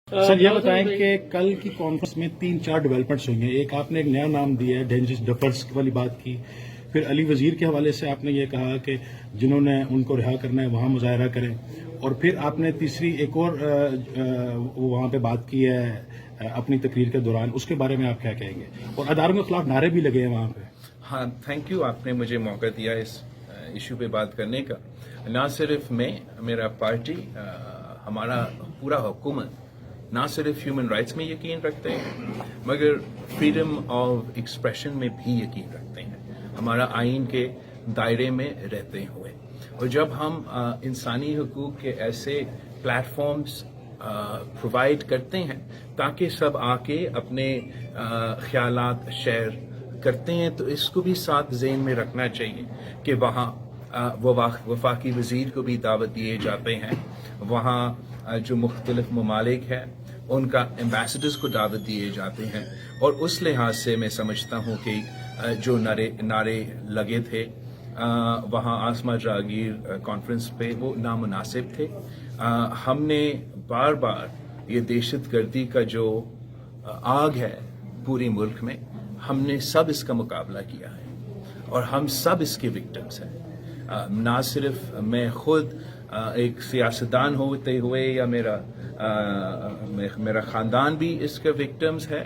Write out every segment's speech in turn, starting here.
سر یہ بتائیں کہ کل کی کانفرنس میں 3-4 ڈیولپمنٹس ہوئی ہیں. ایک آپ نے ایک نیا نام دیا ہے ڈینجرس ڈفرس والی بات کی. پھر علی وزیر کے حوالے سے آپ نے یہ کہا کہ جنہوں نے ان کو رہا کرنا ہے وہاں مظاہرہ کریں. اور پھر آپ نے تیسری ایک اور وہاں پہ بات کی ہے اپنی تقریر کے دوران. اس کے بارے میں آپ کیا کہیں گے؟ اور اداروں کے خلاف نعرے بھی لگے ہیں وہاں پہ. ہاں، تھینک یو، آپ نے مجھے موقع دیا اس ایشو پہ بات کرنے کا. نہ صرف میں، میرا پارٹی، ہمارا پورا حکومت نہ صرف ہیومن رائٹس میں یقین رکھتے ہیں مگر فریڈم آف ایکسپریشن میں بھی یقین رکھتے ہیں، ہمارا آئین کے دائرے میں رہتے ہوئے. اور جب ہم انسانی حقوق کے ایسے پلیٹ فارمز پرووائڈ کرتے ہیں تاکہ سب آ کے اپنے خیالات شیئر کرتے ہیں، تو اس کو بھی ساتھ ذہن میں رکھنا چاہیے کہ وہاں وفاقی وزیر کو بھی دعوت دیے جاتے ہیں، وہاں جو مختلف ممالک ہیں ان کا ایمبیسڈرز کو دعوت دیے جاتے ہیں. اور اس لحاظ سے میں سمجھتا ہوں کہ جو نعرے لگے تھے وہاں آسما جاگیر کانفرنس پہ وہ نامناسب تھے. ہم نے بار بار یہ دہشت گردی کا جو آگ ہے پورے ملک میں، ہم نے سب اس کا مقابلہ کیا ہے اور ہم سب اس کے وکٹمز ہیں. نہ صرف میں خود ایک سیاستدان ہوتے ہوئے یا میرا خاندان بھی اس کے وکٹمز ہے،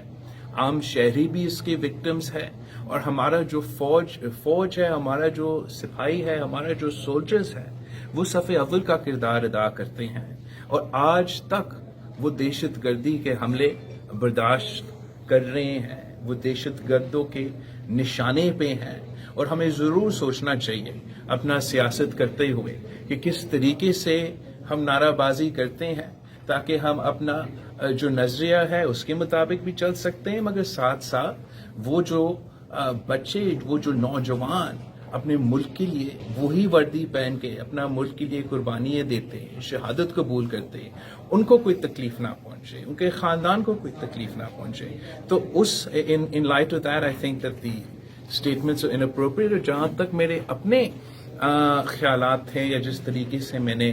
عام شہری بھی اس کے وکٹمز ہے. اور ہمارا جو فوج ہے، ہمارا جو سپاہی ہے، ہمارا جو سولجرز ہے، وہ صف اول کا کردار ادا کرتے ہیں. اور آج تک وہ دہشت گردی کے حملے برداشت کر رہے ہیں، وہ دہشت گردوں کے نشانے پہ ہیں. اور ہمیں ضرور سوچنا چاہیے اپنا سیاست کرتے ہوئے کہ کس طریقے سے ہم نعرہ بازی کرتے ہیں تاکہ ہم اپنا جو نظریہ ہے اس کے مطابق بھی چل سکتے ہیں، مگر ساتھ ساتھ وہ جو بچے، وہ جو نوجوان اپنے ملک کے لیے وہی وردی پہن کے اپنا ملک کے لیے قربانیاں دیتے ہیں، شہادت قبول کرتے ہیں، ان کو کوئی تکلیف نہ پہنچے، ان کے خاندان کو کوئی تکلیف نہ پہنچے. تو in light of that I think that the statements are inappropriate. اور جہاں تک میرے اپنے خیالات تھے یا جس طریقے سے میں نے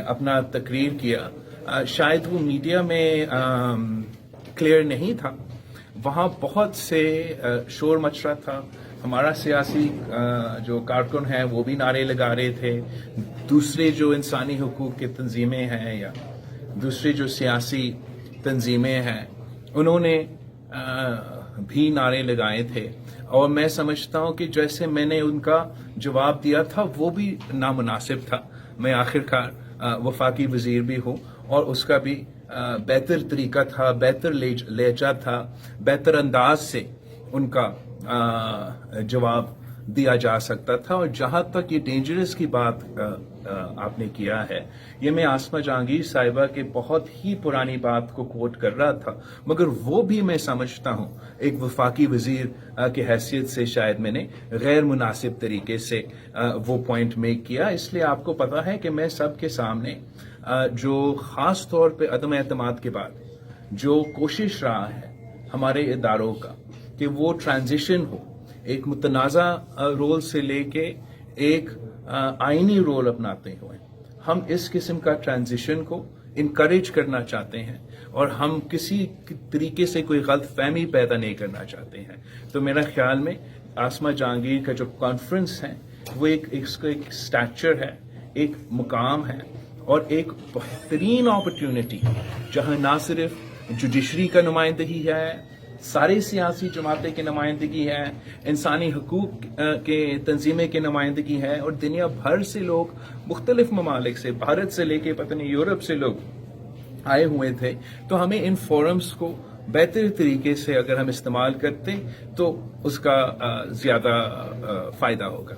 اپنا تقریر کیا، شاید وہ میڈیا میں کلیئر نہیں تھا. وہاں بہت سے شور مچ رہا تھا. ہمارا سیاسی جو کارکن ہیں وہ بھی نعرے لگا رہے تھے، دوسرے جو انسانی حقوق کی تنظیمیں ہیں یا دوسرے جو سیاسی تنظیمیں ہیں انہوں نے بھی نعرے لگائے تھے. اور میں سمجھتا ہوں کہ جیسے میں نے ان کا جواب دیا تھا وہ بھی نامناسب تھا. میں آخرکار وفاقی وزیر بھی ہوں اور اس کا بھی بہتر طریقہ تھا، بہتر لہجہ تھا، بہتر انداز سے ان کا جواب دیا جا سکتا تھا. اور جہاں تک یہ ڈینجرس کی بات آپ نے کیا ہے، یہ میں آسما جہانگیر صاحبہ کے بہت ہی پرانی بات کو کوٹ کر رہا تھا، مگر وہ بھی میں سمجھتا ہوں ایک وفاقی وزیر کی حیثیت سے شاید میں نے غیر مناسب طریقے سے وہ پوائنٹ میک کیا. اس لیے آپ کو پتا ہے کہ میں سب کے سامنے جو خاص طور پہ عدم اعتماد کے بعد جو کوشش رہا ہے ہمارے اداروں کا کہ وہ ٹرانزیشن ہو، ایک متنازع رول سے لے کے ایک آئینی رول اپناتے ہوئے، ہم اس قسم کا ٹرانزیشن کو انکریج کرنا چاہتے ہیں اور ہم کسی طریقے سے کوئی غلط فہمی پیدا نہیں کرنا چاہتے ہیں. تو میرا خیال میں آسما جہانگیر کا جو کانفرنس ہے وہ ایک اسٹیچر ہے، ایک مقام ہے اور ایک بہترین اپرچونٹی جہاں نہ صرف جوڈیشری کا نمائندگی ہے، سارے سیاسی جماعتیں کی نمائندگی ہے، انسانی حقوق کے تنظیمیں کی نمائندگی ہے، اور دنیا بھر سے لوگ مختلف ممالک سے، بھارت سے لے کے پتہ نہیں یورپ سے لوگ آئے ہوئے تھے. تو ہمیں ان فورمز کو بہتر طریقے سے اگر ہم استعمال کرتے تو اس کا زیادہ فائدہ ہوگا.